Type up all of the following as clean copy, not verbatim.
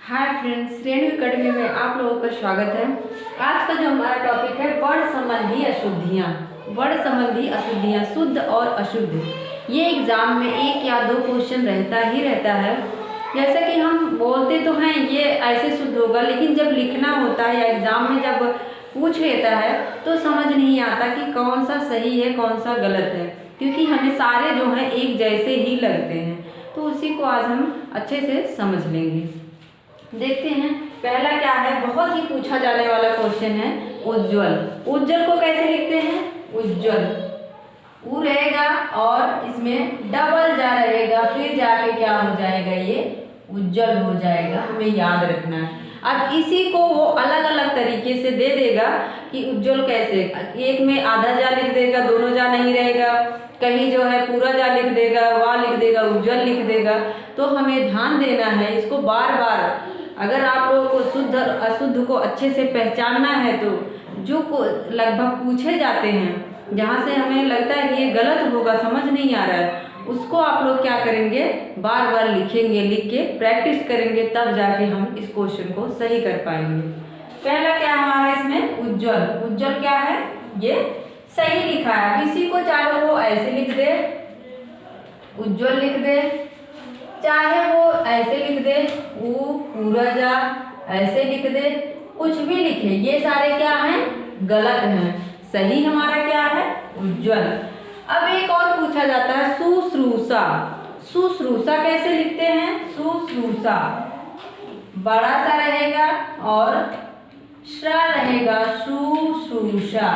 Hi friends, Renu academy में आप लोगों का स्वागत है। आज का जो हमारा टॉपिक है वर्ण संबंधी अशुद्धियाँ। वर्ण संबंधी अशुद्धियाँ, शुद्ध और अशुद्ध। ये एग्जाम में 1 या 2 क्वेश्चन रहता ही रहता है। जैसा कि हम बोलते तो हैं ये ऐसे शुद्ध होगा, लेकिन जब लिखना होता है या एग्जाम में जब पूछ लेता है तो समझ नहीं आता कि कौन सा सही है कौन सा गलत है, क्योंकि हमें सारे जो हैं एक जैसे ही लगते हैं। तो उसी को आज हम अच्छे से समझ लेंगे। देखते हैं पहला क्या है। बहुत ही पूछा जाने वाला क्वेश्चन है उज्ज्वल। उज्ज्वल को कैसे लिखते हैं? उज्ज्वल, उ रहेगा और इसमें डबल जा रहेगा, फिर जाके क्या हो जाएगा, ये उज्ज्वल हो जाएगा। हमें याद रखना है। अब इसी को वो अलग अलग तरीके से दे देगा कि उज्ज्वल कैसे, एक में आधा जा लिख देगा, दोनों जा नहीं रहेगा, कहीं जो है पूरा जा लिख देगा, वाह लिख देगा, उज्ज्वल लिख देगा। तो हमें ध्यान देना है इसको बार बार। अगर आप लोगों को शुद्ध और अशुद्ध को अच्छे से पहचानना है तो जो को लगभग पूछे जाते हैं, जहाँ से हमें लगता है कि ये गलत होगा, समझ नहीं आ रहा है, उसको आप लोग क्या करेंगे, बार बार लिखेंगे, लिख के प्रैक्टिस करेंगे, तब जाके हम इस क्वेश्चन को सही कर पाएंगे। पहला क्या हमारा इसमें उज्ज्वल। उज्ज्वल क्या है, ये सही लिखा है। इसी को चाहे वो ऐसे लिख दे, उज्ज्वल लिख दे, चाहे वो ऐसे लिख दे, ऊ पूरा जा ऐसे लिख दे, कुछ भी लिखे, ये सारे क्या हैं, गलत हैं। सही हमारा क्या है, उज्ज्वल। अब एक और पूछा जाता है शुश्रूषा। शुश्रूषा कैसे लिखते हैं? शुश्रूषा बड़ा सा रहेगा और श्रा रहेगा, शुश्रूषा।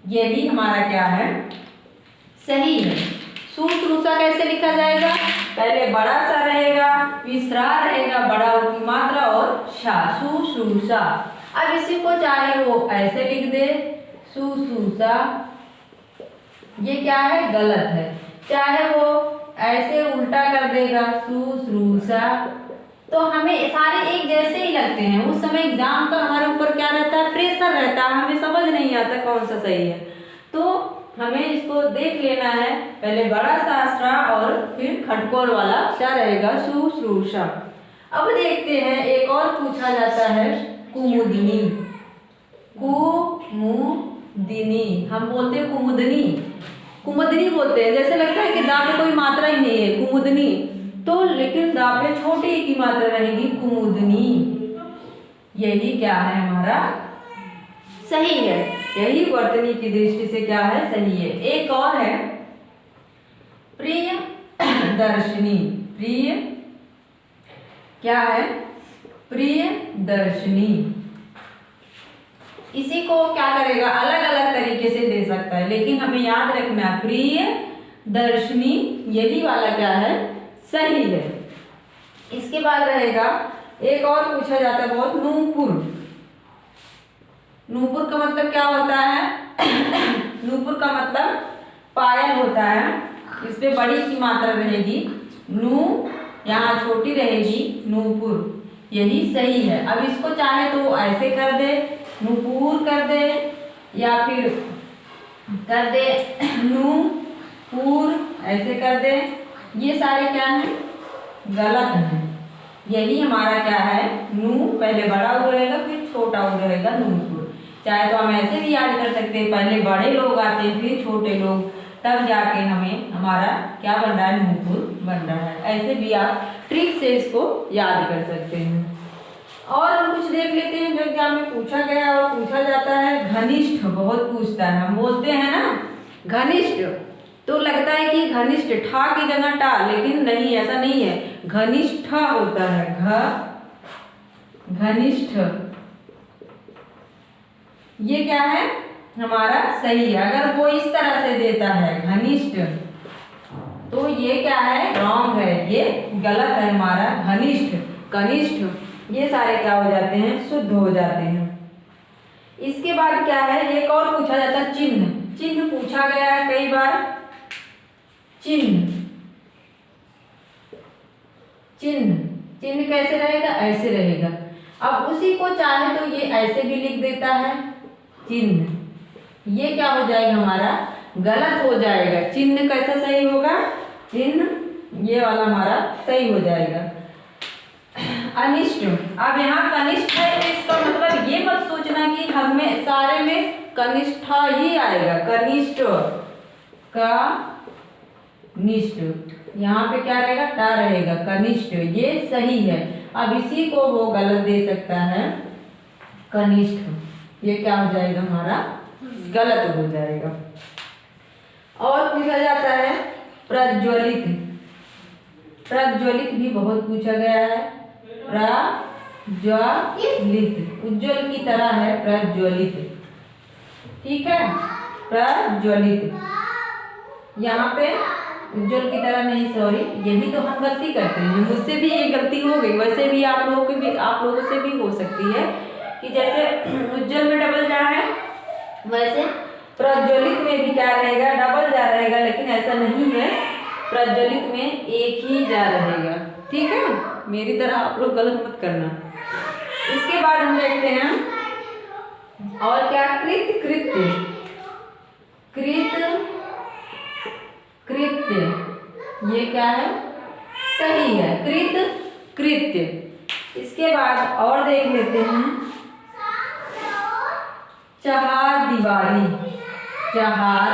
यही हमारा क्या है, सही है। शुश्रूषा कैसे लिखा जाएगा? पहले बड़ा सा रहेगा, फिर श्रा रहेगा, बड़ा की मात्रा और शा, शुश्रूषा। अब इसी को चाहे वो ऐसे लिख दे, शुश्रूषा, ये क्या है, गलत है। चाहे वो ऐसे उल्टा कर देगा, शुश्रूषा। तो हमें सारे एक जैसे ही लगते हैं। उस समय एग्जाम का हमारे ऊपर क्या रहता है, प्रेशर रहता है, हमें समझ नहीं आता कौन सा सही है। तो हमें इसको देख लेना है, पहले बड़ा सा श्रा और फिर खटकोर वाला शा रहेगा, शुश्रूषा। अब देखते हैं एक और पूछा जाता है कुमुदिनी। कुमुदिनी हम बोलते हैं कुमुदनी, कुमुदनी बोलते हैं। जैसे लगता है कि दा पे कोई मात्रा ही नहीं है, कुमुदनी, तो लेकिन दा पे छोटी की मात्रा रहेगी, कुमुदनी। यही क्या है हमारा, सही है। यही वर्तनी की दृष्टि से क्या है, सही है। एक और है प्रिय दर्शनी। प्रिय क्या है, प्रिय दर्शनी। इसी को क्या करेगा, अलग अलग तरीके से दे सकता है, लेकिन हमें याद रखना प्रिय दर्शनी, यही वाला क्या है, सही है। इसके बाद रहेगा एक और पूछा जाता है बहुत, नूपुर। नूपुर का मतलब क्या होता है? नूपुर का मतलब पायल होता है। इस पे बड़ी की मात्रा रहेगी, नू यहाँ छोटी रहेगी, नूपुर। यही सही है। अब इसको चाहे तो ऐसे कर दे, नूपुर कर दे, या फिर कर दे नूपुर, ऐसे कर दे। ये सारे क्या हैं, गलत हैं। यही हमारा क्या है, नू पहले बड़ा उ रहेगा, फिर छोटा उ रहेगा, नूपुर। चाहे तो हम ऐसे भी याद कर सकते हैं, पहले बड़े लोग आते हैं फिर छोटे लोग, तब जाके हमें हमारा क्या बन रहा है, नूपुर बन रहा है। ऐसे भी आप ट्रिक से इसको याद कर सकते हैं। और हम कुछ देख लेते हैं जो एग्जाम में पूछा गया और पूछा जाता है घनिष्ठ। बहुत पूछता है, हम बोलते हैं ना घनिष्ठ, तो लगता है कि घनिष्ठ ठा की जगह टा, लेकिन नहीं, ऐसा नहीं है, घनिष्ठ होता है, घनिष्ठ। ये क्या है, हमारा सही है। अगर वो इस तरह से देता है घनिष्ठ, तो ये क्या है, रॉन्ग है, ये गलत है हमारा। घनिष्ठ, कनिष्ठ, ये सारे क्या हो जाते हैं, शुद्ध हो जाते हैं। इसके बाद क्या है, एक और पूछा जाता है चिन्ह। चिन्ह पूछा गया है कई बार। चिन्ह, चिन्ह, चिन्ह कैसे रहेगा, ऐसे रहेगा। अब उसी को चाहे तो ये ऐसे भी लिख देता है, चिन्ह। ये क्या हो जाएगा, हमारा गलत हो जाएगा। चिन्ह कैसा सही होगा, चिन्ह, ये वाला हमारा सही हो जाएगा। अनिष्ट। अब यहाँ कनिष्ठ है तो इसका मतलब ये मत सोचना कि हमें सारे में कनिष्ठ ही आएगा। कनिष्ठ का निष्ठ, यहाँ पे क्या रहेगा, टा रहेगा, कनिष्ठ, ये सही है। अब इसी को वो गलत दे सकता है, कनिष्ठ, ये क्या हो जाएगा हमारा, गलत हो जाएगा। और पूछा जाता है प्रज्वलित। प्रज्वलित भी बहुत पूछा गया है। प्रज्वलित, उज्ज्वल की तरह है प्रज्वलित, ठीक है, प्रज्वलित। यहाँ पे उज्ज्वल की तरह नहीं, सॉरी, यही तो हम गलती करते हैं, मुझसे भी ये गलती हो गई, वैसे भी आप लोगों से भी हो सकती है कि जैसे उज्ज्वल में डबल जा है, वैसे प्रज्वलित में भी क्या रहेगा, डबल जा रहेगा, लेकिन ऐसा नहीं है, प्रज्वलित में एक ही जा रहेगा, ठीक है। मेरी तरह आप लोग गलत मत करना। इसके बाद हम देखते हैं और क्या, कृत, कृत्य, कृत, कृत्य, ये क्या है, सही है, कृत, कृत्य। इसके बाद और देख लेते हैं चहार दीवारी। चहार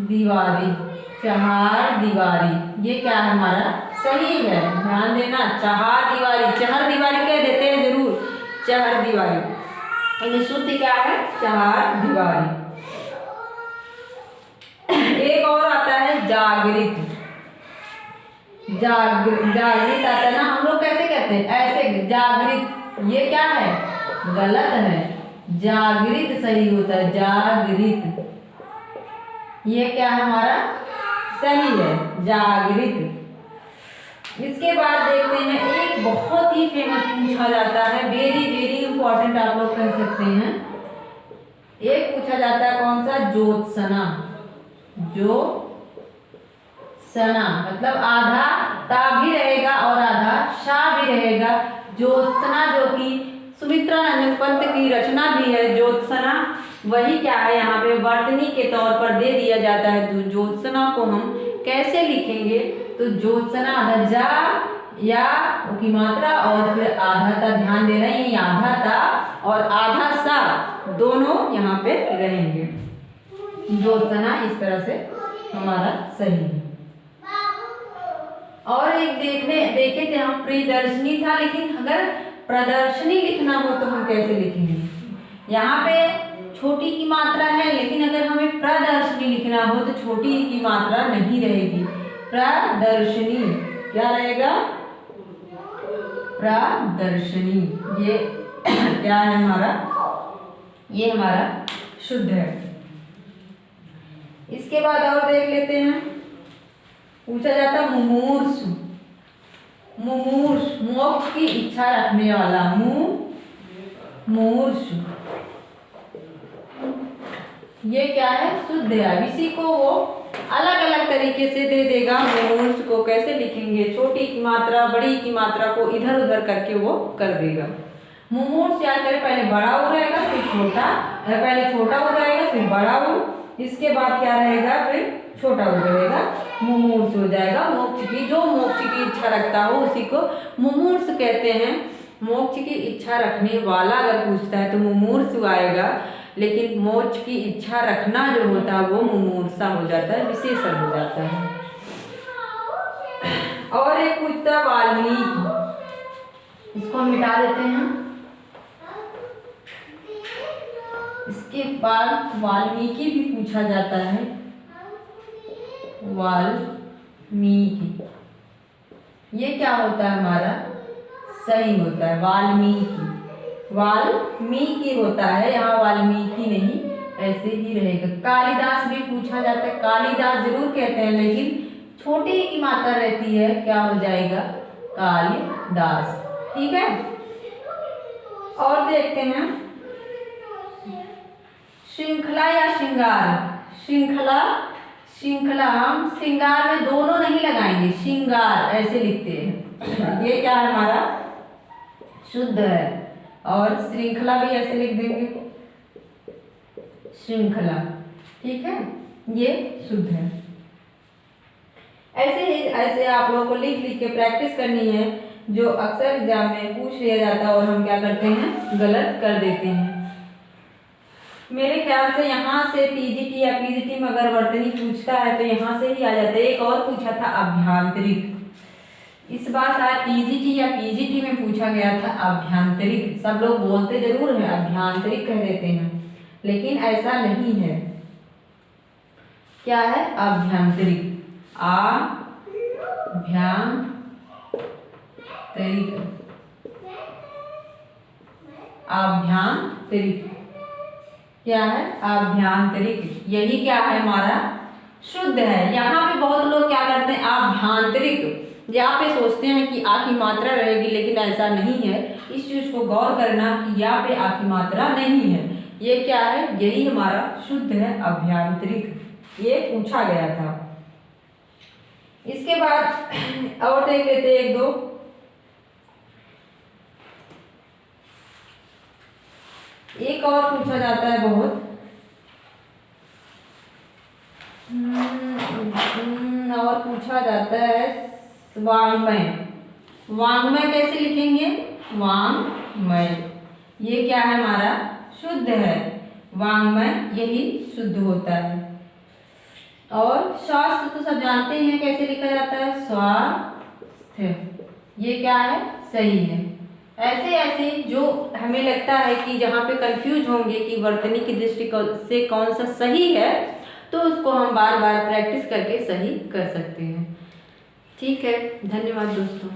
दीवारी, चहार दीवारी, ये क्या है हमारा, सही है, ध्यान देना। चहार दीवारी, चहर दीवारी कह देते हैं जरूर, चहर दीवारी, ये शुद्ध क्या है, चहार दीवारी। एक और आता है जागृत। जागृत आता है ना, हम लोग कैसे कहते हैं, ऐसे, जागृत, ये क्या है, गलत है, जागृत सही होता है, जागृत, ये क्या है हमारा, सही है, जागृत। इसके बाद देखते हैं एक बहुत ही फेमस पूछा जाता है, वेरी वेरी इंपॉर्टेंट आप लोग कह सकते हैं। एक पूछा जाता है कौन सा, ज्योत्सना। ज्योत्सना मतलब आधा ता भी रहेगा और आधा शा भी रहेगा। ज्योत्सना जो कि सुमित्रा नंदन पंत की रचना भी है, ज्योत्सना, वही क्या है यहाँ पे वर्तनी के तौर पर दे दिया जाता है। तो ज्योत्सना को हम कैसे लिखेंगे, तो ज्योत्सना आधा जा या की मात्रा और फिर आधा ता, ध्यान दे रहे हैं, आधा ता और आधा सा दोनों यहाँ पे रहेंगे। ज्योत्सना इस तरह से हमारा सही है। और एक देखे थे हम, प्रियदर्शनी था, लेकिन अगर प्रदर्शनी लिखना हो तो हम कैसे लिखेंगे, यहाँ पे छोटी की मात्रा है, लेकिन अगर हमें प्रदर्शनी लिखना हो तो छोटी की मात्रा नहीं रहेगी, प्रदर्शनी क्या रहेगा, प्रदर्शनी, ये क्या है हमारा, ये हमारा शुद्ध है। इसके बाद और देख लेते हैं, पूछा जाता मुमूर्षु। मुमूर्ष, मोक्ष की इच्छा रखने वाला, मुमूर्षु, ये क्या है, शुद्ध है। इसी को वो अलग अलग तरीके से दे देगा। मुमूर्ष को कैसे लिखेंगे, छोटी की मात्रा बड़ी की मात्रा को इधर उधर करके वो कर देगा। मुमूर्ष क्या करे, पहले बड़ा हो रहेगा फिर छोटा, पहले छोटा हो जाएगा फिर बड़ा हो, इसके बाद क्या रहेगा, फिर छोटा हो जाएगा, मुमूर्ष हो जाएगा। मोक्ष की, जो मोक्ष की इच्छा रखता हो उसी को मुमूर्ष कहते हैं। मोक्ष की इच्छा रखने वाला अगर पूछता है तो मुमूर्ष आएगा, लेकिन मोक्ष की इच्छा रखना जो होता है वो मुमूर्षा हो जाता है, विशेषण हो जाता है। और एक पूछता है वाल्मीकि, इसको हम मिटा देते हैं। इसके बाद वाल्मीकि भी पूछा जाता है, वाल्मीकि, ये क्या होता है हमारा, सही होता है, वाल्मीकि, वाल्मीकि होता है, यहाँ वाल्मीकि नहीं, ऐसे ही रहेगा। कालिदास भी पूछा जाता है, कालिदास जरूर कहते हैं, लेकिन छोटी की मात्रा रहती है, क्या हो जाएगा, कालिदास, ठीक है। और देखते हैं श्रृंखला या श्रृंगार। श्रृंखला, श्रृंखला, हम श्रृंगार में दोनों नहीं लगाएंगे, श्रृंगार ऐसे लिखते हैं, ये क्या है हमारा, शुद्ध है। और श्रृंखला भी ऐसे लिख देंगे, श्रृंखला, ठीक है, ये शुद्ध है। ऐसे आप लोगों को लिख लिख के प्रैक्टिस करनी है, जो अक्सर एग्जाम में पूछ लिया जाता है और हम क्या करते हैं, गलत कर देते हैं। मेरे ख्याल से यहाँ से टीजीटी या पीजीटी में अगर वर्तनी पूछता है तो यहाँ से ही आ जाता है। एक और पूछा था अभ्यांतरिक, इस बार शायद टीजीटी या पीजीटी में पूछा गया था अभ्यांतरिक। सब लोग बोलते जरूर हैं, अभ्यांतरिक कह देते हैं, लेकिन ऐसा नहीं है। क्या है? अभ्यांतरिक। अभ्यांतरिक क्या है? अभ्यांतरिक। यही क्या है हमारा? शुद्ध है। यहाँ पे बहुत लोग क्या करते हैं, अभ्यांतरिक यहाँ पे सोचते हैं कि आ की मात्रा रहेगी, लेकिन ऐसा नहीं है। इस चीज को गौर करना कि यहाँ पे आ की मात्रा नहीं है। ये क्या है? यही हमारा शुद्ध है, अभ्यांतरिक। ये पूछा गया था। इसके बाद और देख लेते एक दो। एक और पूछा जाता है बहुत, और पूछा जाता है वाङ्मय। वाङ्मय कैसे लिखेंगे? वाङ्मय, ये क्या है हमारा? शुद्ध है। वाङ्मय यही शुद्ध होता है। और स्वास्थ्य तो सब जानते हैं कैसे लिखा जाता है, स्वास्थ्य। ये क्या है? सही है। ऐसे जो हमें लगता है कि जहाँ पे कंफ्यूज होंगे कि वर्तनी की दृष्टि से कौन सा सही है, तो उसको हम बार बार प्रैक्टिस करके सही कर सकते हैं। ठीक है, धन्यवाद दोस्तों।